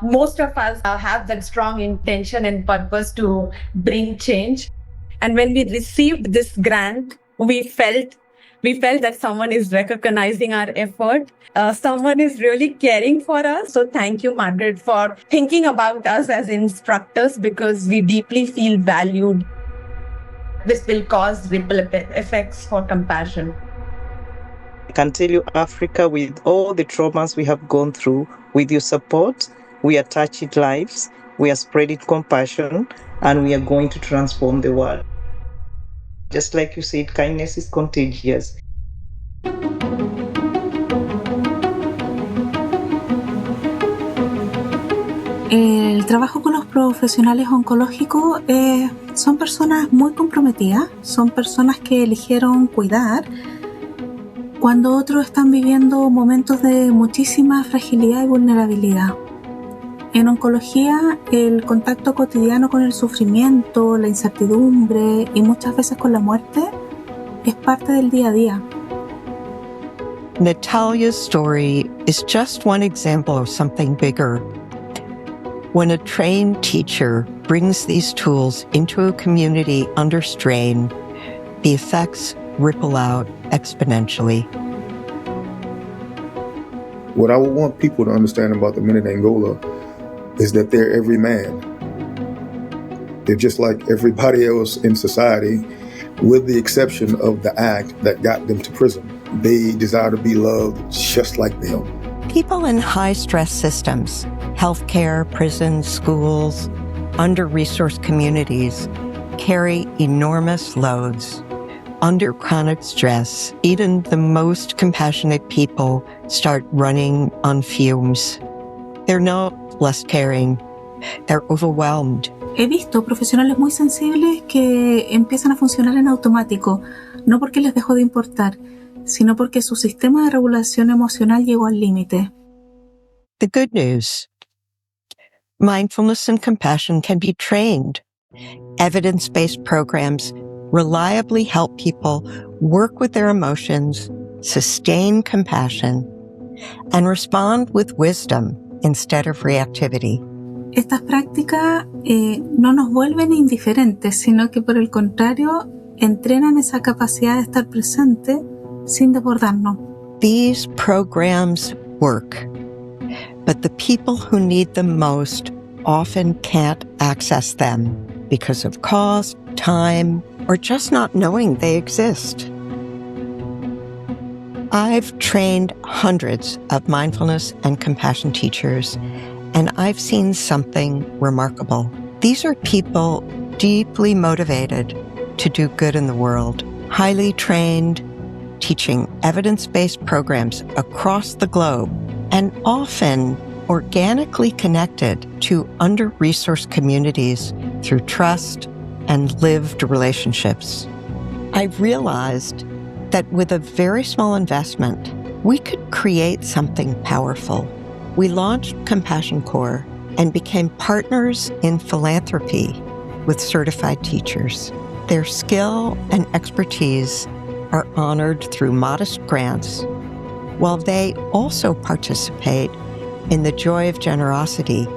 Most of us have that strong intention and purpose to bring change. And when we received this grant, we felt that someone is recognizing our effort. Someone is really caring for us. So thank you, Margaret, for thinking about us as instructors, because we deeply feel valued. This will cause ripple effects for compassion. I can tell you, Africa, with all the traumas we have gone through, with your support, we are touching lives, we are spreading compassion, and we are going to transform the world. Just like you said, kindness is contagious. El trabajo con los profesionales oncológicos son personas muy comprometidas, son personas que eligieron cuidar cuando otros están viviendo momentos de muchísima fragilidad y vulnerabilidad. En oncología, el contacto cotidiano con el sufrimiento, la incertidumbre y muchas veces con la muerte es parte del día a día. Natalia's story is just one example of something bigger. When a trained teacher brings these tools into a community under strain, the effects ripple out exponentially. What I would want people to understand about the men in Angola is that they're every man. They're just like everybody else in society, with the exception of the act that got them to prison. They desire to be loved just like them. People in high-stress systems, healthcare, prisons, schools, under-resourced communities, carry enormous loads. Under chronic stress, even the most compassionate people start running on fumes. They're not less caring, they're overwhelmed. He visto profesionales muy sensibles que empiezan a funcionar en automático, no porque les dejó de importar, sino porque su sistema de regulación emocional llegó al límite. The good news: mindfulness and compassion can be trained. Evidence-based programs reliably help people work with their emotions, sustain compassion, and respond with wisdom instead of reactivity. Estas prácticas no nos vuelven indiferentes, sino que por el contrario, entrenan esa capacidad de estar presente sin desbordarnos. These programs work, but the people who need them most often can't access them because of cost, time, or just not knowing they exist. I've trained hundreds of mindfulness and compassion teachers, and I've seen something remarkable. These are people deeply motivated to do good in the world, highly trained, teaching evidence-based programs across the globe, and often organically connected to under-resourced communities through trust and lived relationships. I realized that with a very small investment, we could create something powerful. We launched Compassion Corps and became partners in philanthropy with certified teachers. Their skill and expertise are honored through modest grants, while they also participate in the joy of generosity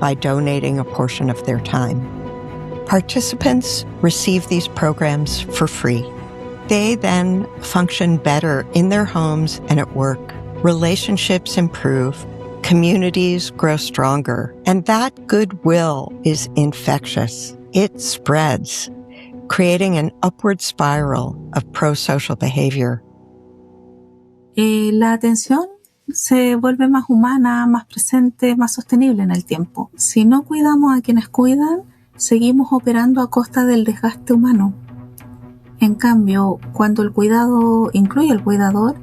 by donating a portion of their time. Participants receive these programs for free. They then function better in their homes and at work. Relationships improve, communities grow stronger, and that goodwill is infectious. It spreads, creating an upward spiral of pro-social behavior. La atención se vuelve más humana, más presente, más sostenible en el tiempo. Si no cuidamos a quienes cuidan, seguimos operando a costa del desgaste humano. En cambio, cuando el cuidado incluye al cuidador,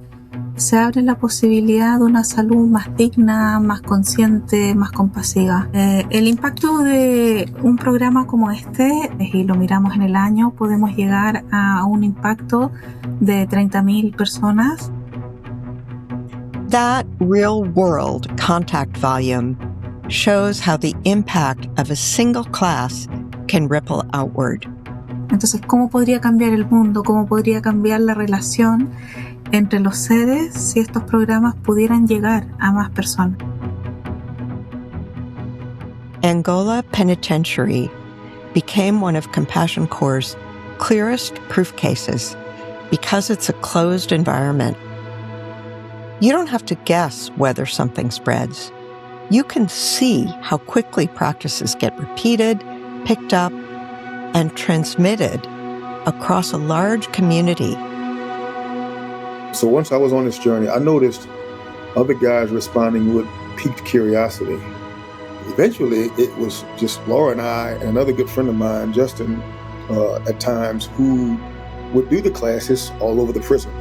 se abre la posibilidad de una salud más digna, más consciente, más compasiva. El impacto de un programa como este, y lo miramos en el año, podemos llegar a un impacto de 30,000 personas. That real-world contact volume shows how the impact of a single class can ripple outward. Entonces, ¿cómo podría cambiar el mundo? ¿Cómo podría cambiar la relación entre los seres si estos programas pudieran llegar a más personas? Angola Penitentiary became one of Compassion Corps' clearest proof cases because it's a closed environment. You don't have to guess whether something spreads. You can see how quickly practices get repeated, picked up, and transmitted across a large community. So once I was on this journey, I noticed other guys responding with piqued curiosity. Eventually, it was just Laura and I and another good friend of mine, Justin, at times, who would do the classes all over the prison.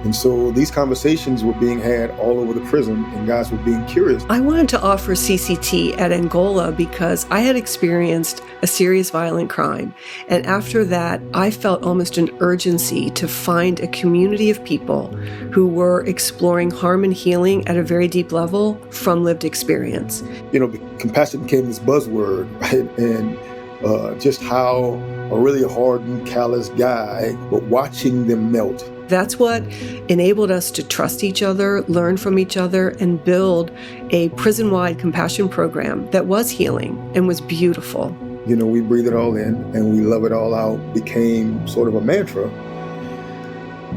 And so these conversations were being had all over the prison, and guys were being curious. I wanted to offer CCT at Angola because I had experienced a serious violent crime. And after that, I felt almost an urgency to find a community of people who were exploring harm and healing at a very deep level from lived experience. You know, compassion became this buzzword, right? And just how a really hardened, callous guy, but watching them melt. That's what enabled us to trust each other, learn from each other, and build a prison-wide compassion program that was healing and was beautiful. You know, we breathe it all in and we love it all out became sort of a mantra.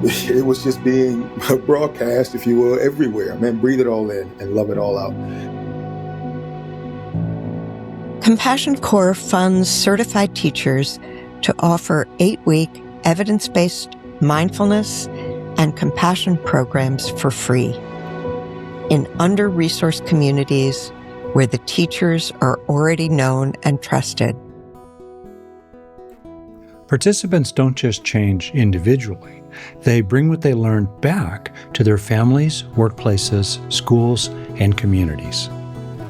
It was just being broadcast, if you will, everywhere. Man, breathe it all in and love it all out. Compassion Corps funds certified teachers to offer 8-week evidence-based mindfulness and compassion programs for free in under-resourced communities where the teachers are already known and trusted. Participants don't just change individually. They bring what they learned back to their families, workplaces, schools, and communities.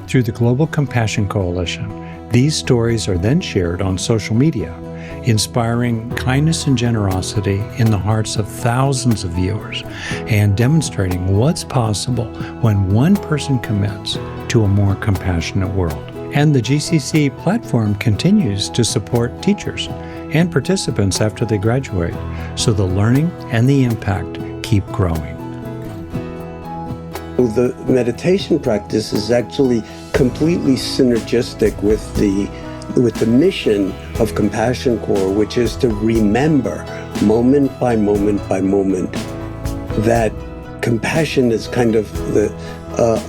Through the Global Compassion Coalition, these stories are then shared on social media, inspiring kindness and generosity in the hearts of thousands of viewers and demonstrating what's possible when one person commits to a more compassionate world. And the GCC platform continues to support teachers and participants after they graduate, so the learning and the impact keep growing. The meditation practice is actually completely synergistic with the mission of Compassion Corps, which is to remember moment by moment by moment that compassion is kind of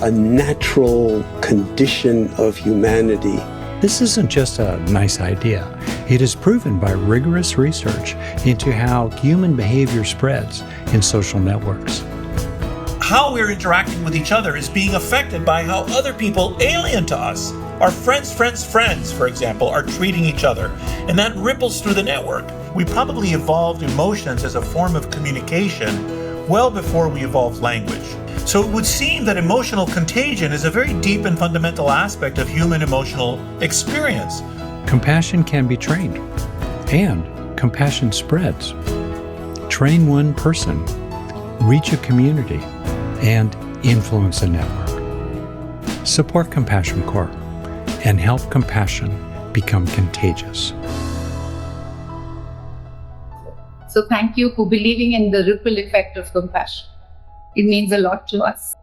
a natural condition of humanity. This isn't just a nice idea. It is proven by rigorous research into how human behavior spreads in social networks. How we're interacting with each other is being affected by how other people alien to us, our friends, for example, are treating each other, and that ripples through the network. We probably evolved emotions as a form of communication well before we evolved language. So it would seem that emotional contagion is a very deep and fundamental aspect of human emotional experience. Compassion can be trained, and compassion spreads. Train one person, reach a community, and influence a network. Support Compassion Corps and help compassion become contagious. So thank you for believing in the ripple effect of compassion. It means a lot to us.